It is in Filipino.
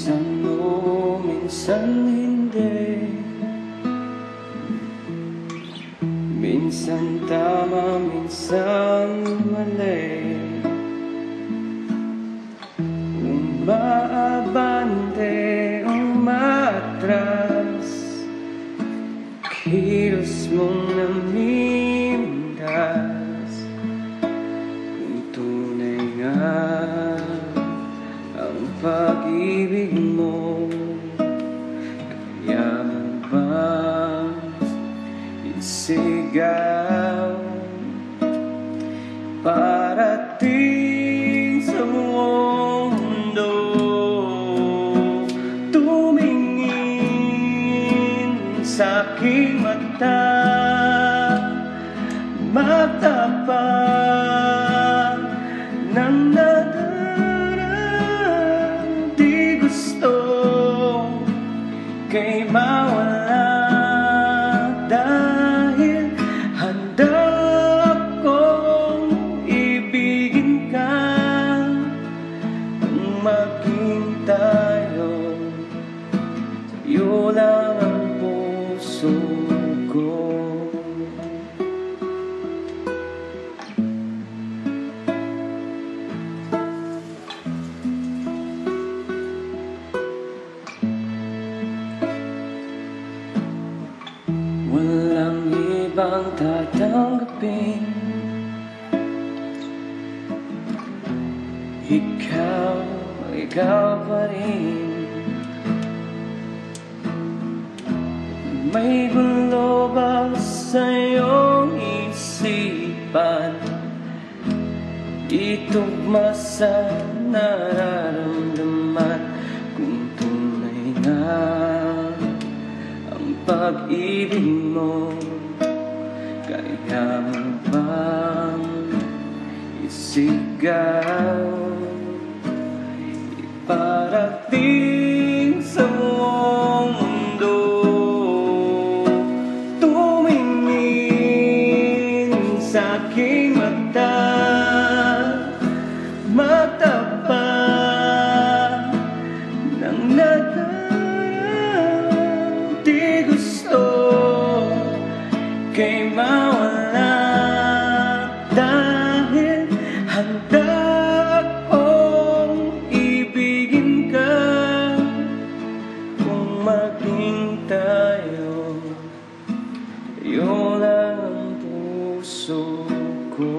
Minsan oo, minsan hindi. Minsan tama, minsan mali. Umaabante, umatras, kilos mong namindas. Kung tunay nga ang pag-ibig mo, kaya mo bang isigaw parating sa buong mundo? Tumingin sa aking mata, magtapat ng nadaraan. Di gusto kay mawala, dahil handa akong ibigin ka. Kung maging tayo, sa'yo lang ang puso ko. Walang ibang tatanggapin, ikaw, ikaw pa rin. May gulo ba sa iyong isipan? Itugma sa nararamdaman. Kung tunay nga ang pag-ibig mo, kaya mo bang isigaw iparating sa buong mundo? Tumingin sa aking mata, magtapat ng nadaraan. Di gusto kay mawala, dahil handa akong ibigin ka. Kung maging tayo, sa'yo lang ang puso ko.